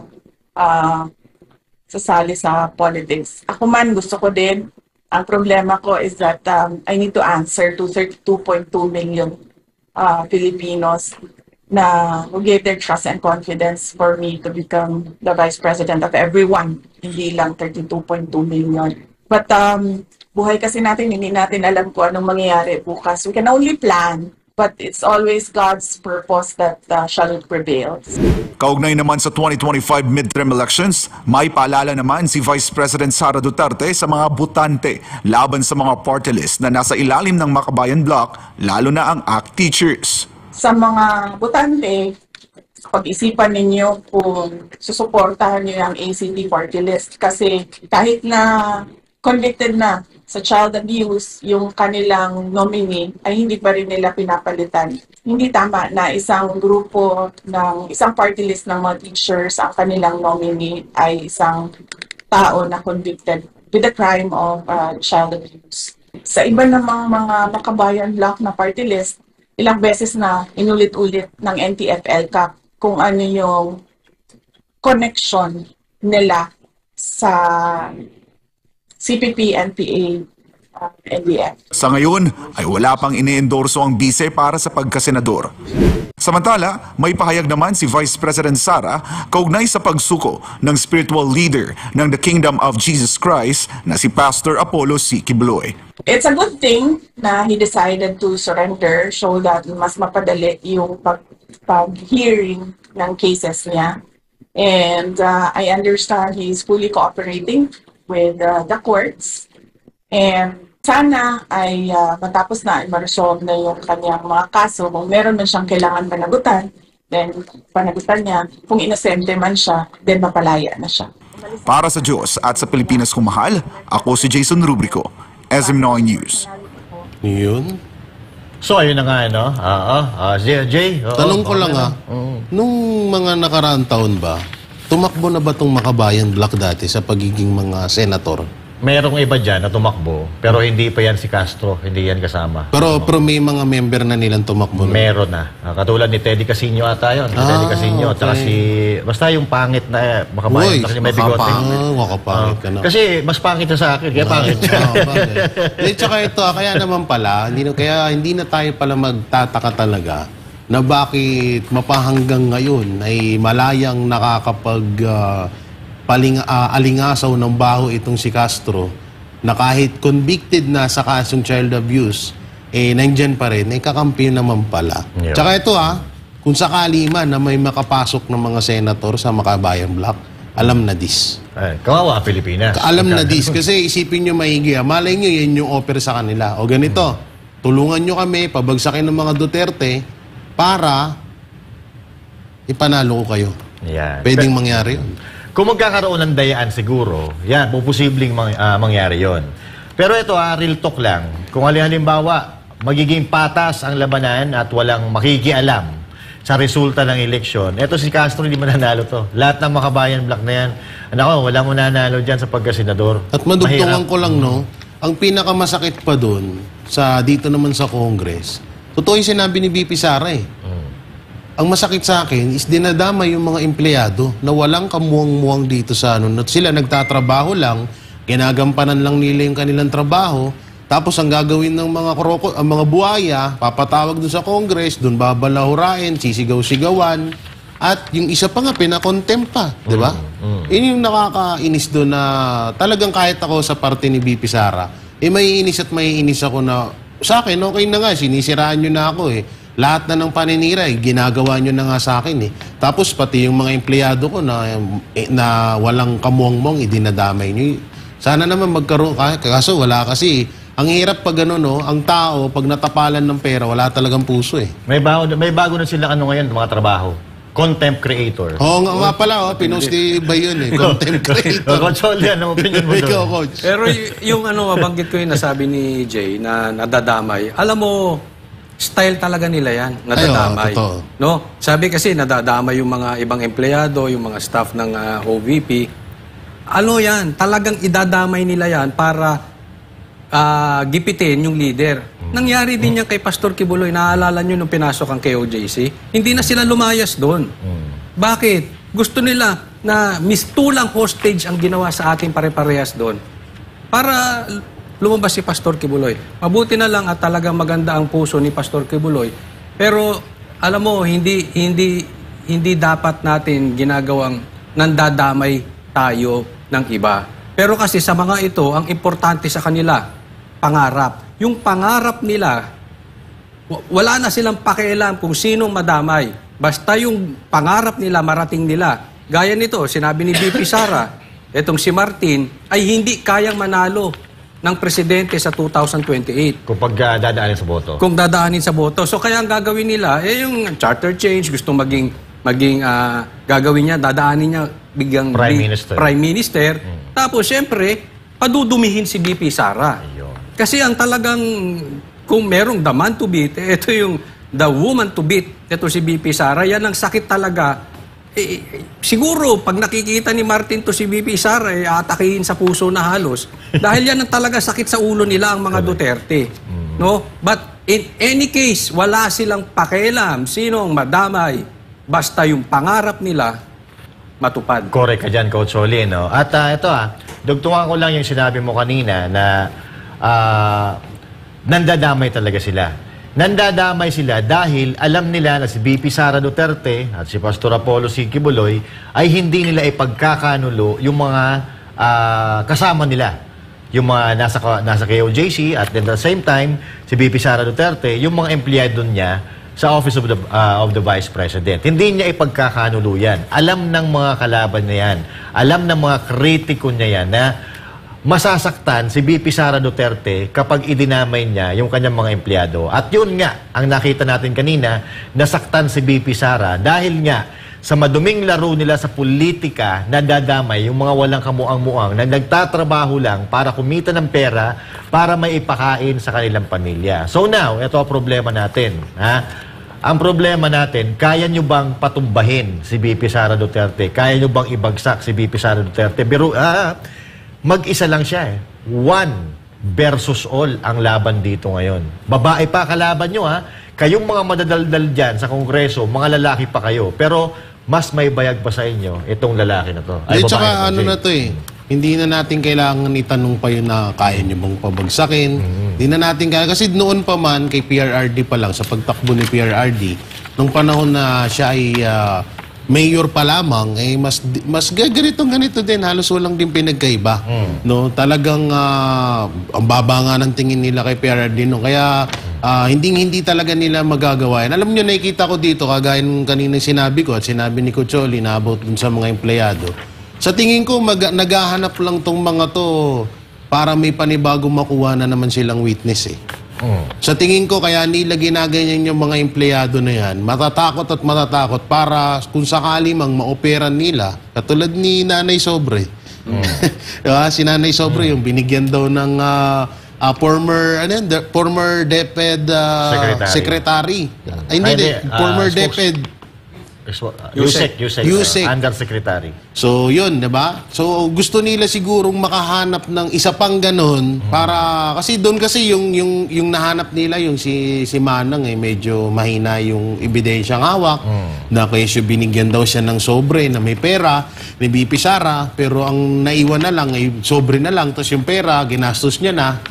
S6: sasali sa politics. Ako man, gusto ko din. Ang problema ko is that I need to answer to 32.2 million Filipinos na who gave their trust and confidence for me to become the Vice President of everyone, hindi lang 32.2 million. But buhay kasi natin, hindi natin alam kung anong mangyayari bukas. We can only plan, but it's always God's purpose that shall prevail.
S7: Kaugnay naman sa 2025 midterm elections, may paalala naman si Vice President Sara Duterte sa mga botante laban sa mga party list na nasa ilalim ng Makabayan Bloc, lalo na ang ACT teachers.
S6: Sa mga botante, pag-isipan ninyo kung susuportahan niyo yung ACT party list kasi kahit na convicted na sa child abuse yung kanilang nominee ay hindi pa rin nila pinapalitan. Hindi tama na isang grupo ng isang party list ng mga teachers ang kanilang nominee ay isang tao na convicted with the crime of child abuse. Sa iba namang mga Makabayan Bloc na party list, ilang beses na inulit-ulit ng NTF-ELCAC kung ano yung connection nila sa CPP, NPA, NDF.
S7: Sa ngayon ay wala pang ine-endorso ang bise para sa pagkasenador. Samantala, may pahayag naman si Vice President Sara kaugnay sa pagsuko ng spiritual leader ng The Kingdom of Jesus Christ na si Pastor Apollo C. Quiboloy.
S6: It's a good thing na he decided to surrender so that mas mapadali yung pag-hearing ng cases niya. And I understand he's fully cooperating with the courts. And sana ay matapos na, ma-resolve na yung kanyang mga kaso. Kung meron man siyang kailangan panagutan, then panagutan niya. Kung inosente man siya, then mapalaya na siya.
S7: Para sa Diyos at sa Pilipinas kong mahal, ako si Jason Rubrico, SM9 News.
S2: Yun.
S1: So, ayun na nga, no? Jay.
S2: Tanong ko lang nung mga nakaraang taon ba, tumakbo na ba itong Makabayan Bloc dati sa pagiging mga senator?
S1: merong iba dyan na tumakbo, pero hindi pa yan si Castro, hindi yan kasama.
S2: Pero may mga member na nilang tumakbo.
S1: Meron na. Katulad ni Teddy Casino ata yun. Teddy Casino.
S2: Okay.
S1: Tsaka basta yung pangit na makabayan. Kasi may bigote.
S2: Makapangit ka na.
S1: Kasi mas pangit na sa akin. Kaya pangit siya.
S2: Tsaka ito, kaya naman pala, hindi na tayo pala magtataka talaga na bakit mapahanggang ngayon ay malayang nakakapag alingasaw ng baho itong si Castro na kahit convicted na sa kasong child abuse, nandyan pa rin, kakampi naman pala.
S1: Yeah.
S2: Tsaka ito kung sakali man na may makapasok ng mga senator sa Makabayan Block, alam na this.
S1: Kawawa Pilipinas.
S2: Alam na this. Kasi isipin nyo maigi, malay nyo yan yung offer sa kanila. O ganito, tulungan nyo kami, pabagsakin ng mga Duterte para ipanalo ko kayo.
S1: Yeah.
S2: Pwedeng mangyari yun.
S1: Kung magkakaroon ng dayaan siguro, yan, posibleng mangyari yon. Pero ito, real talk lang. Kung halimbawa, magiging patas ang labanan at walang makikialam sa resulta ng eleksyon, eto si Castro hindi mananalo to. Lahat ng Makabayan Block na yan, walang mananalo dyan sa pagkasenador.
S2: At madugtungan ko lang, ang pinakamasakit pa doon, dito naman sa Congress, totoo yung sinabi ni BP Sara Ang masakit sa akin is dinadama yung mga empleyado na walang kamuwang-muwang dito sa sila nagtatrabaho lang, ginagampanan lang nila yung kanilang trabaho, tapos ang gagawin ng ang mga buhaya, papatawag doon sa Congress, doon babalahurain, sisigaw-sigawan, at yung isa pa nga, pinakontempt pa, di ba? Yun yung nakakainis doon na talagang kahit ako sa parte ni BP Sara, may inis ako na, sa akin, okay na nga, sinisiraan nyo na ako Lahat na ng paninira, ginagawa nyo na nga sa akin Tapos pati yung mga empleyado ko na walang kamuwang-muwang, idinadamay nyo. Sana naman magkaroon, kaso wala kasi. Ang hirap pag ang tao, pag natapalan ng pera, wala talagang puso
S1: May bago na sila ngayon, mga trabaho. Content creator.
S2: Oo nga pala, pinost ni Bayon Content creator.
S1: Coach Oli, ano opinion mo
S2: Ikaw,
S1: doon?
S2: Coach.
S3: Pero yung mabanggit ko yung nasabi ni Jay na nadadamay, alam mo, style talaga nila yan, nadadamay. No? Sabi kasi nadadamay yung mga ibang empleyado, yung mga staff ng OVP. Ano yan? Talagang idadamay nila yan para gipitin yung leader. Nangyari din yan kay Pastor Kibuloy. Naaalala nyo nung pinasok ang KOJC? Hindi na sila lumayas doon. Bakit? Gusto nila na mistulang hostage ang ginawa sa ating pare-parehas doon. Para lumabas si Pastor Kibuloy. Mabuti na lang at talagang maganda ang puso ni Pastor Kibuloy. Pero alam mo, hindi dapat natin ginagawang nandadamay tayo ng iba. Pero kasi sa mga ito, ang importante sa kanila, pangarap. Yung pangarap nila, wala na silang pakialam kung sinong madamay. Basta yung pangarap nila, marating nila. Gaya nito, sinabi ni BP Sara, etong si Martin ay hindi kayang manalo ng presidente sa 2028.
S1: Kung dadaanin sa boto.
S3: Kung dadaanin sa boto. So kaya ang gagawin nila, yung charter change, gusto maging gagawin niya, dadaanin niya biglang Prime Minister. Tapos syempre, padudumihin si BP Sara. Kasi ang talagang, kung merong the man to beat, ito yung the woman to beat, ito si BP Sara, yan ang sakit talaga. Siguro, pag nakikita ni Martin to si BP Sara, atakihin sa puso na halos. Dahil yan ang talaga sakit sa ulo nila, ang mga Duterte. No? But in any case, wala silang pakialam sinong madamay. Basta yung pangarap nila, matupad.
S1: Correct ka dyan, Coach Oli, no? At ito dugtungan ko lang yung sinabi mo kanina na nandadamay talaga sila. Nandadamay sila dahil alam nila na si BP Sara Duterte at si Pastor Apollo C. Kibuloy ay hindi nila ipagkakanulo yung mga kasama nila. Yung mga nasa KOJC at at the same time, si BP Sara Duterte, yung mga empleyado niya sa Office of the Vice President. Hindi niya ipagkakanulo yan. Alam ng mga kalaban niya yan. Alam ng mga kritiko niya yan na masasaktan si BP Sara Duterte kapag idinamay niya yung kanyang mga empleyado. At yun nga, ang nakita natin kanina, nasaktan si BP Sara dahil nga sa maduming laro nila sa politika, nadadamay yung mga walang kamuang-muang na nagtatrabaho lang para kumita ng pera para may ipakain sa kanilang pamilya. So now, ito ang problema natin. Ang problema natin, kaya nyo bang patumbahin si BP Sara Duterte? Kaya nyo bang ibagsak si BP Sara Duterte? mag-isa lang siya eh. One versus all ang laban dito ngayon. Babae pa kalaban nyo ha. Kayong mga madadaldal dyan sa Kongreso, mga lalaki pa kayo. Pero mas may bayag pa sa inyo itong lalaki na to.
S2: Ay, tsaka ano na to eh. Hindi na natin kailangan itanong pa yun na kaya nyo bang pabagsakin. Hindi na natin kaya. Kasi noon pa man, kay PRRD pa lang, sa pagtakbo ni PRRD, nung panahon na siya ay mayor pa lamang, eh, mas ganito din. Halos walang din pinagkaiba. No? Talagang ang baba nga ng tingin nila kay PRRD. No? Kaya hindi talaga nila magagawa yan. Alam nyo, nakikita ko dito, kagaya nung kanina sinabi ko at sinabi ni Kucholi na about dun sa mga empleyado. Sa tingin ko, naghahanap lang tong mga to para may panibagong makuha na naman silang witness eh. Sa tingin ko, kaya nila ginaganyan yung mga empleyado na yan, matatakot at matatakot para kung sakali mang maoperan nila, katulad ni Nanay Sobre. Diba? Si Nanay Sobre, yung binigyan daw ng former DepEd secretary. Ay, hindi, former DepEd
S1: Yusek.
S2: Yusek.
S1: Undersecretary.
S2: So, yun, diba? So, gusto nila sigurong makahanap ng isa pang ganon para, kasi doon kasi yung nahanap nila, yung si Manang, eh, medyo mahina yung ebidensyang hawak, na kaya binigyan daw siya ng sobre na may pera, ni BP Sara, pero ang naiwan na lang, ay sobre na lang, tapos yung pera, ginastos niya na.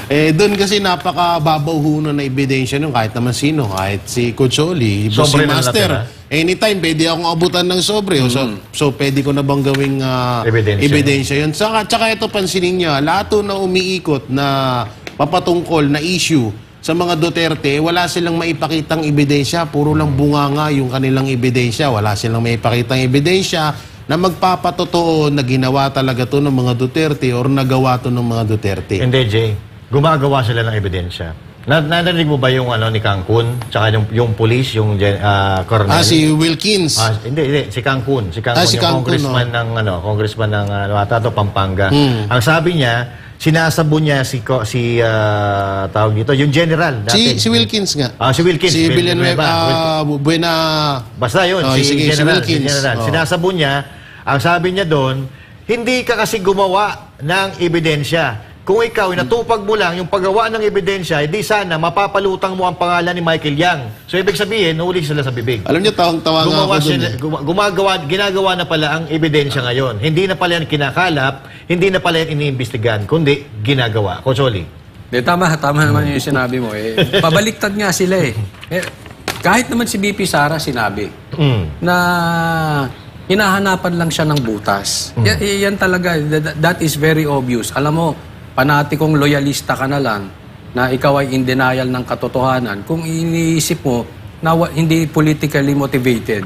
S2: Eh, doon kasi napakababaw huno na ebidensya nung kahit naman sino, kahit si Kucholi, si Master. Anytime, pwede akong abutan ng sobre. So, pwede ko na bang gawing ebidensya yun. Tsaka ito, pansinin nyo, lahat na umiikot na papatungkol na issue sa mga Duterte, wala silang maipakitang ebidensya. Puro lang bunganga yung kanilang ebidensya. Wala silang maipakitang ebidensya na magpapatotoo na ginawa talaga to ng mga Duterte or nagawa to ng mga Duterte.
S1: Hindi, Jay. Gumagawa sila ng ebidensya. Narinig mo ba yung ni Cancun? Tsaka yung police, yung colonel?
S2: Si Wilkins.
S1: Hindi. Si Cancun. Si Cancun, yung
S2: Cancun,
S1: congressman ng Pampanga. Ang sabi niya, sinasabo niya tawag dito, yung general.
S2: Si Wilkins nga.
S1: Si Wilkins.
S2: Si Villanueva. Buena.
S1: Basta yun, si general. Sinasabo niya, ang sabi niya doon, hindi ka kasi gumawa ng ebidensya. Kung ikaw, natupag mo lang yung paggawa ng ebidensya, di sana mapapalutang mo ang pangalan ni Michael Yang. So, ibig sabihin, nahuli sila sa bibig.
S2: Alam niyo, tawang-tawa nga ako doon.
S1: Ginagawa na pala ang ebidensya ngayon. Hindi na pala yan kinakalap, hindi na pala yan iniimbestigahan, kundi ginagawa. Kucholi.
S3: Tama naman yung sinabi mo. Pabaliktad nga sila eh. Kahit naman si BP Sara sinabi na hinahanapan lang siya ng butas. Yan talaga, that is very obvious. Alam mo, panatikong loyalista ka na lang na ikaw ay in denial ng katotohanan kung iniisip mo na hindi politically motivated.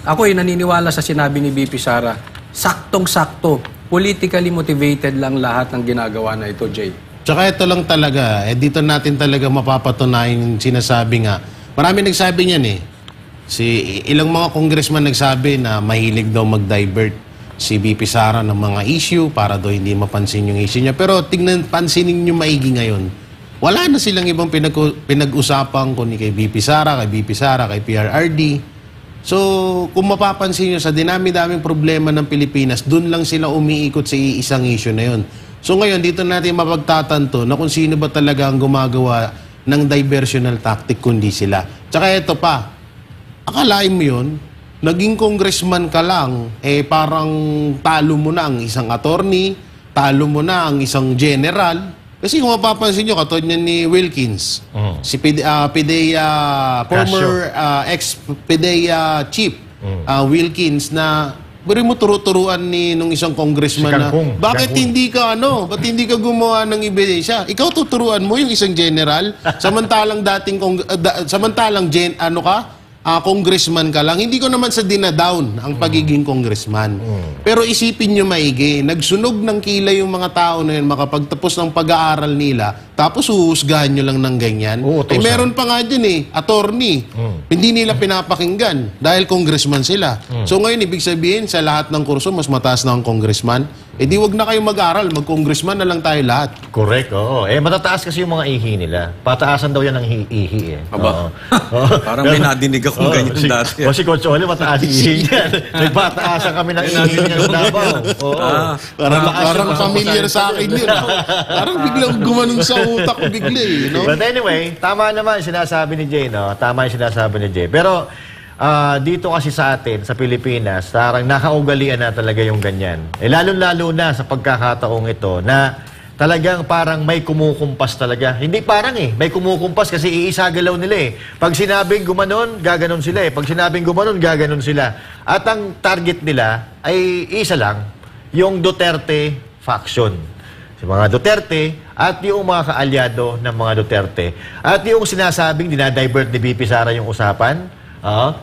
S3: Ako ay naniniwala sa sinabi ni BP Sara, saktong-sakto, politically motivated lang lahat ng ginagawa na ito, Jay.
S2: Tsaka ito lang talaga, dito natin talaga mapapatunayan yung sinasabi nga. Marami nagsabi niyan eh. Ilang mga congressman nagsabi na mahilig daw mag-divert si BP Sara ng mga issue para daw hindi mapansin yung issue niya. Pero pansinin nyo maigi ngayon. Wala na silang ibang pinag-usapan kundi kay BP Sara, kay PRRD. So, kung mapapansin nyo sa dinami-daming problema ng Pilipinas, dun lang sila umiikot sa isang issue na yun. So ngayon, dito natin mapagtatanto na kung sino ba talaga ang gumagawa ng diversional tactic kundi sila. Tsaka ito pa, akalain mo yun, naging congressman ka lang, parang talo mo na ang isang attorney, talo mo na ang isang general. Kasi kung mapapansin nyo, katulad niya ni Wilkins, si PIDEA, former ex-PIDEA chief, Wilkins, na bari mo turuan nung isang congressman na, bakit hindi ka ba't hindi ka gumawa ng ebidensya? Ikaw tuturuan mo yung isang general, samantalang congressman ka lang. Hindi ko naman sa dinadown ang pagiging congressman. Pero isipin nyo maigi, nagsunog ng kilay yung mga tao na yun makapagtapos ng pag-aaral nila, tapos uhusgahan nyo lang ng ganyan. Meron pa nga dyan attorney. Hindi nila pinapakinggan dahil congressman sila. So ngayon, ibig sabihin, sa lahat ng kurso, mas mataas na ang congressman. Eh di wag na kayo mag-aral, mag-congressman na lang tayo lahat.
S1: Correct, oo. Matataas kasi yung mga ihi nila. Pataasan daw yan ng ihi eh.
S3: Aba.
S1: Oo.
S3: Parang may nadinig akong ganyan dati.
S1: O si Coach Oli, mataas ihi yan. Nagpataasan kami ng ihi niya sa Davao. Oo.
S2: Parang familiar sa akin yun. Parang biglang gumanon sa utak ko bigla eh. No?
S1: But anyway, tama naman yung sinasabi ni Jay, no? Tama yung sinasabi ni Jay. Pero dito kasi sa atin, sa Pilipinas, parang nakaugalian na talaga yung ganyan. Lalo-lalo na sa pagkakataong ito na talagang parang may kumukumpas talaga. Hindi parang may kumukumpas kasi iisagalaw nila eh. Pag sinabing gumanon, gaganon sila eh. Pag sinabing gumanon, gaganon sila. At ang target nila ay isa lang, yung Duterte faction. Si mga Duterte at yung mga kaalyado ng mga Duterte. At yung sinasabing dinadivert ni BP Sara yung usapan,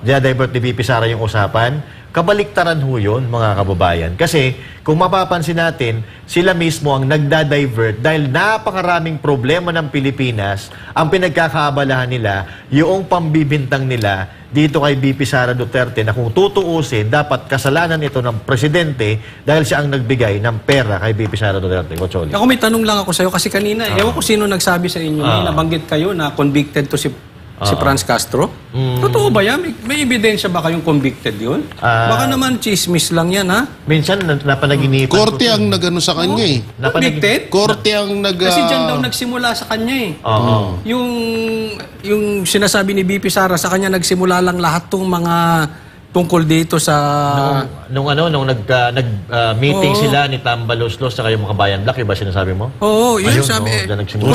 S1: dinadivert ni BP Sara yung usapan, kabaliktaran ho yun, mga kababayan. Kasi kung mapapansin natin, sila mismo ang nagda-divert dahil napakaraming problema ng Pilipinas, ang pinagkakaabalahan nila, yung pambibintang nila dito kay BP Sara Duterte na kung tutuusin, dapat kasalanan ito ng presidente dahil siya ang nagbigay ng pera kay BP Sara Duterte. Kocholi.
S3: Ako may tanong lang ako sa'yo kasi kanina, ewan ko sino nagsabi sa inyo, may nabanggit kayo na convicted to si Franz Castro? Totoo ba yan? May ebidensya ba kayong convicted yun? Baka naman chismis lang yan, ha?
S1: Minsan, napanaginipan.
S2: Korte ang nagano sa kanya eh.
S3: Convicted?
S2: Korte ang
S3: Kasi dyan daw nagsimula sa kanya eh. Yung sinasabi ni BP Sara, sa kanya nagsimula lang lahat tong mga tungkol dito sa...
S1: Nung nag-meeting sila ni Tambaloslos sa kayong mga Bayan Black, iba sinasabi mo?
S3: Oo, yun
S1: ayun,
S3: sabi.
S1: Dyan nagsimula.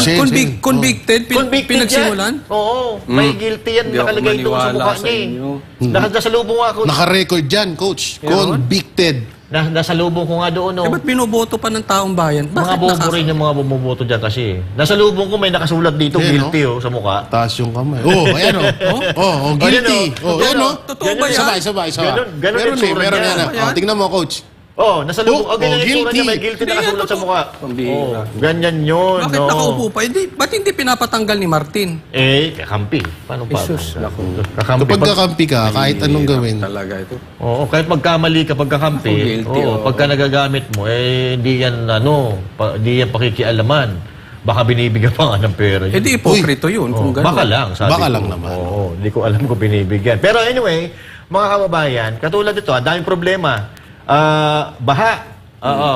S3: Convicted? Pinagsimulan?
S1: Oo, may guilty yan.
S3: Hindi ako
S1: Nakalagay doon sa mukha
S3: maniwala
S1: niya
S3: sa inyo.
S1: Nakasalubong ako.
S2: Naka-record dyan, coach. Convicted.
S1: Nasalubong ko nga doon.
S3: Ba't binoboto pa ng taong bayan?
S1: Mga bobo rin yung mga bumuboto dyan kasi. Nasalubong ko may nakasulat dito, guilty sa mukha.
S2: Taas yung kamay. Ayan guilty. Ayan
S3: Totoo ba yan?
S2: Sabay.
S1: Ganun yung tsura
S2: meron
S1: niya.
S2: yan. Tingnan mo, coach.
S1: Nasalubong. Ganyan yung tsura niya, may guilty nakasulat sa mukha. Ganyan yun.
S3: Bakit nakaupo pa? Ba't hindi pinapatanggal ni Martin?
S1: Kakampi. Paano pa?
S3: Jesus,
S2: Kapag kakampi ka, kahit anong gawin.
S3: Talaga ito.
S1: Oo, kahit magkamali ka pagkakampi, pagka nagagamit mo, hindi yan, hindi yan pakikialaman. Baka binibigyan pa nga ng pera.
S3: Di ipokrito yun. Kung gano'n.
S1: Baka lang, sabi
S2: Baka
S1: ko.
S2: lang naman.
S1: Oo, hindi ko alam kung binibigyan. Pero anyway, mga kababayan, katulad ito, daming problema. Baha.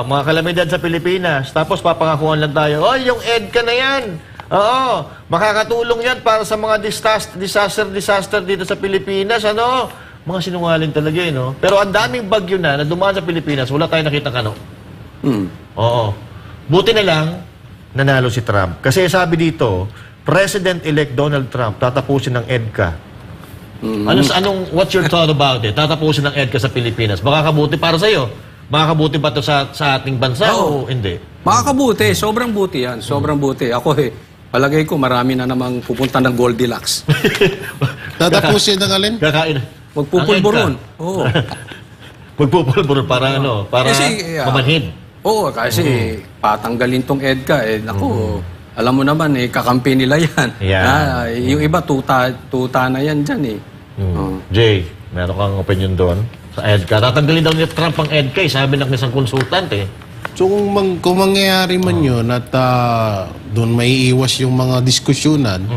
S1: Mga kalamidad sa Pilipinas. Tapos papangakuan lang tayo, yung EDCA na yan. Makakatulong yan para sa mga disaster dito sa Pilipinas. Mga sinungaling talaga no? Pero ang daming bagyo na dumaan sa Pilipinas, wala tayong nakita kano. Buti na lang, nanalo si Trump. Kasi sabi dito, President-elect Donald Trump tatapusin ng EDCA. What's your thought about it? Tatapusin ng EDCA sa Pilipinas. Makakabuti para sa'yo? Makakabuti ba ito sa ating bansa o hindi? Makakabuti.
S3: Sobrang buti yan. Sobrang buti. Ako palagay ko marami na namang pupunta ng Goldilocks.
S2: Tatapusin ng alin?
S1: Kakain.
S3: Magpupulburon. Oo.
S1: Magpupulburon para para mamanhid.
S3: Oo, kasi patanggalin tong EDCA. Alam mo naman, kakampi nila yan. Yung iba, tuta na yan dyan
S1: Jay, meron kang opinion doon sa EDCA. Tatanggalin daw ni Trump ang EDCA, sabi ng isang konsultant
S2: So kung mangyayari man yun at doon may iwas yung mga diskusyonan,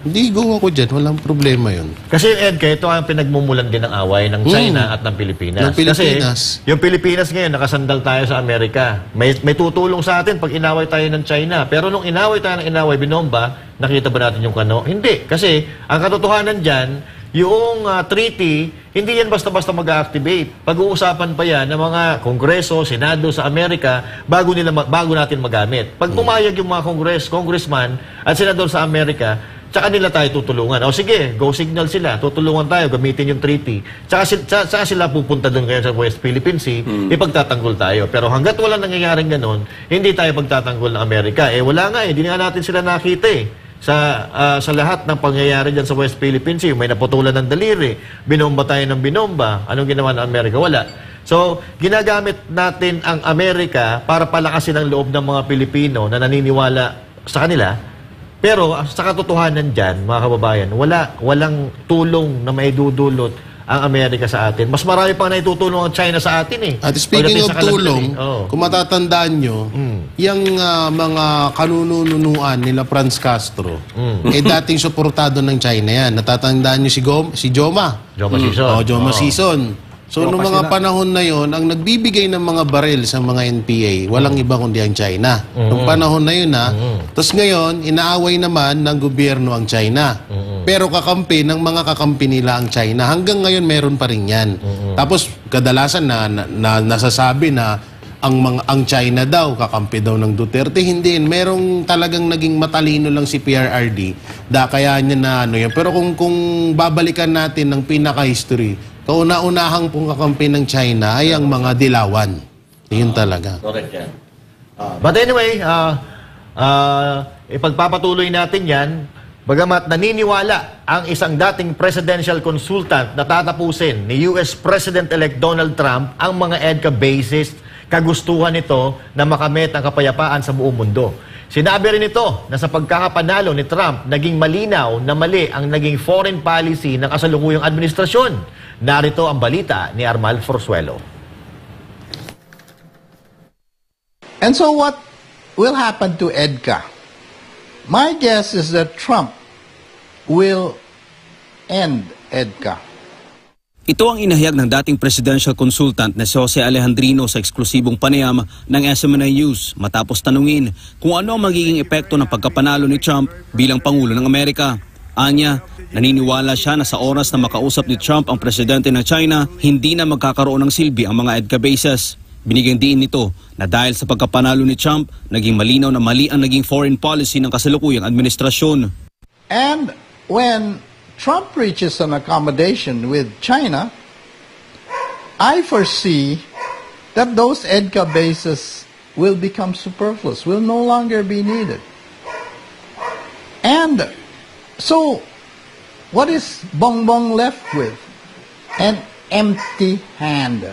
S2: hindi go ako dyan. Walang problema yun.
S1: Kasi EDCA, ito ang pinagmumulan din ng away ng China at ng Pilipinas. Kasi yung Pilipinas ngayon, nakasandal tayo sa Amerika. May tutulong sa atin pag inaway tayo ng China. Pero nung inaway tayo ng binomba, nakita ba natin yung kano? Hindi. Kasi ang katotohanan dyan, yung treaty, hindi yan basta-basta mag-activate. Pag-uusapan pa yan ng mga Kongreso, Senado sa Amerika bago natin magamit. Pag pumayag yung mga congressman at senador sa Amerika, tsaka nila tayo tutulungan. O sige, go signal sila. Tutulungan tayo, gamitin yung treaty. Tsaka sila pupunta doon ngayon sa West Philippine Sea, ipagtatanggol tayo. Pero hanggat wala nangyayaring ganun, hindi tayo pagtatanggol ng Amerika. Wala nga hindi nga natin sila nakita sa lahat ng pangyayari dyan sa West Philippine Sea. May naputulan ng daliri, binomba tayo ng binomba. Anong ginawa ng Amerika? Wala. So, ginagamit natin ang Amerika para palakasin ang loob ng mga Pilipino na naniniwala sa kanila. Pero sa katotohanan dyan, mga kababayan, walang tulong na maidudulot ang Amerika sa atin. Mas marami pang naitutulong ang China sa atin eh.
S2: At speaking of
S1: Pagdating sa kalamidad,
S2: tulong,
S1: eh.
S2: kung matatandaan nyo, yung mga kanununuan nila Franz Castro, dating suportado ng China yan. Natatandaan nyo si Joma?
S1: Joma Sison.
S2: Joma Sison. So, noong mga panahon na yon, ang nagbibigay ng mga baril sa mga NPA, walang iba kundi ang China. Noong panahon na yun, Tapos ngayon, inaaway naman ng gobyerno ang China. Pero kakampi ng mga kakampi nila ang China. Hanggang ngayon, meron pa rin yan. Tapos, kadalasan na nasasabi na ang China daw, kakampi daw ng Duterte. Hindi. Merong talagang naging matalino lang si PRRD. Kaya niya na ano yan. Pero kung babalikan natin ng pinaka-history, kauna-unahang pong kakampi ng China ay ang mga dilawan. Yun talaga.
S1: Correct yan. But anyway, ipagpapatuloy natin yan. Bagamat naniniwala ang isang dating presidential consultant na tatapusin ni US President-elect Donald Trump ang mga EDCA bases, kagustuhan nito na makamit ang kapayapaan sa buong mundo. Sinabi rin ito na sa pagkakapanalo ni Trump, naging malinaw na mali ang naging foreign policy ng kasalukuyang administrasyon. Narito ang balita ni Armal Forzuelo.
S8: And so what will happen to EDCA? My guess is that Trump will end EDCA.
S9: Ito ang inahayag ng dating presidential consultant na si Jose Alejandrino sa eksklusibong panayam ng SMNI News matapos tanungin kung ano ang magiging epekto ng pagkapanalo ni Trump bilang Pangulo ng Amerika. Anya, naniniwala siya na sa oras na makausap ni Trump ang presidente ng China, hindi na magkakaroon ng silbi ang mga EDCA bases. Binigyan diin nito na dahil sa pagkapanalo ni Trump, naging malinaw na mali ang naging foreign policy ng kasalukuyang administrasyon.
S8: And when Trump reaches an accommodation with China, I foresee that those EDCA bases will become superfluous, will no longer be needed. And so, what is Bongbong left with? An empty hand.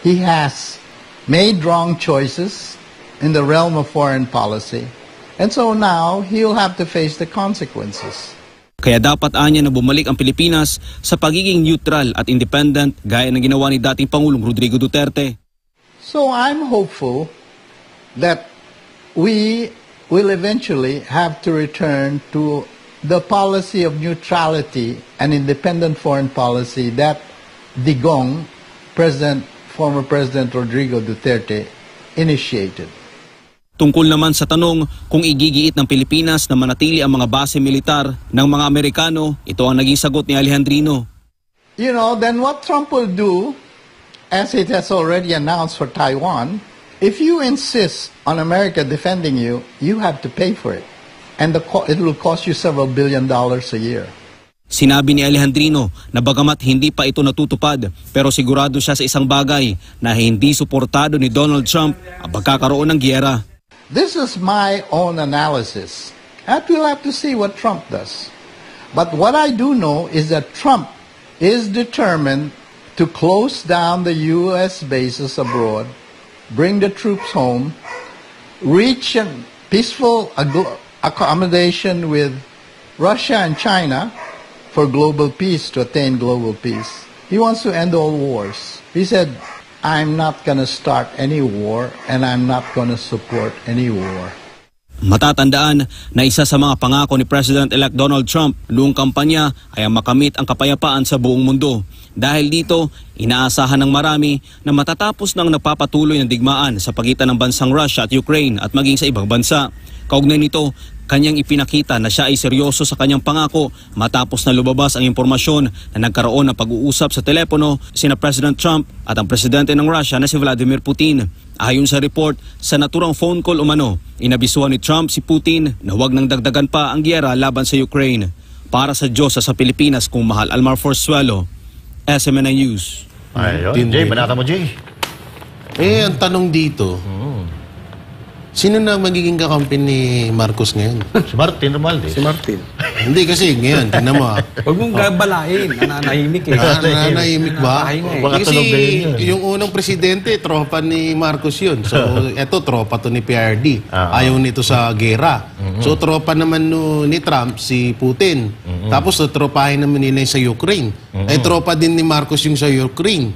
S8: He has made wrong choices in the realm of foreign policy. And so now, he'll have to face the consequences.
S9: Kaya dapat anya na bumalik ang Pilipinas sa pagiging neutral at independent gaya ng ginawa ni dating Pangulong Rodrigo Duterte.
S8: So I'm hopeful that we will eventually have to return to the policy of neutrality and independent foreign policy that Digong, former President Rodrigo Duterte, initiated.
S9: Tungkol naman sa tanong kung igigiit ng Pilipinas na manatili ang mga base militar ng mga Amerikano, ito ang naging sagot ni Alejandrino.
S8: You know, then what Trump will do, as it has already announced for Taiwan, if you insist on America defending you, you have to pay for it. And it will cost you several $1 billion a year.
S9: Sinabi ni Alejandrino na bagamat hindi pa ito natutupad, pero sigurado siya sa isang bagay na hindi suportado ni Donald Trump ang pagkakaroon ng giyera.
S8: This is my own analysis. And we'll have to see what Trump does. But what I do know is that Trump is determined to close down the U.S. bases abroad, bring the troops home, reach a peaceful accommodation with Russia and China for global peace, to attain global peace. He wants to end all wars. He said, I'm not going to start any war and I'm not going to support any war.
S9: Matatandaan na isa sa mga pangako ni President-elect Donald Trump noong kampanya ay ang makamit ang kapayapaan sa buong mundo. Dahil dito, inaasahan ng marami na matatapos ng nagpapatuloy ng digmaan sa pagitan ng bansang Russia at Ukraine at maging sa ibang bansa. Kaugnay nito, kanyang ipinakita na siya ay seryoso sa kanyang pangako matapos na lumabas ang impormasyon na nagkaroon ng pag-uusap sa telepono sina President Trump at ang presidente ng Russia na si Vladimir Putin. Ayon sa report, sa naturang phone call umano, inabisuhan ni Trump si Putin na huwag nang dagdagan pa ang giyera laban sa Ukraine. Para sa Diyos sa Pilipinas, kung mahal, Almar Forzuelo, SMNI News.
S1: Ayun, Jay, banata mo, Jay.
S2: Ang tanong dito, Sino na magiging kakampi ni Marcos ngayon?
S1: Si Martin Romualdez.
S3: Si Martin.
S2: Hindi kasi ngayon, tingnan mo.
S3: Huwag mong gabalain. Nananahimik eh.
S2: Nananahimik ba?
S3: Nakahinga eh.
S1: Baka
S2: Kasi
S1: tunog din yun.
S2: yung unang presidente, tropa ni Marcos yun. So, eto, tropa to ni PRD. Ayaw nito sa gera. So, tropa naman ni Trump, si Putin. Tapos, tropahin naman nila yung sa Ukraine. Ay, tropa din ni Marcos yung sa Ukraine.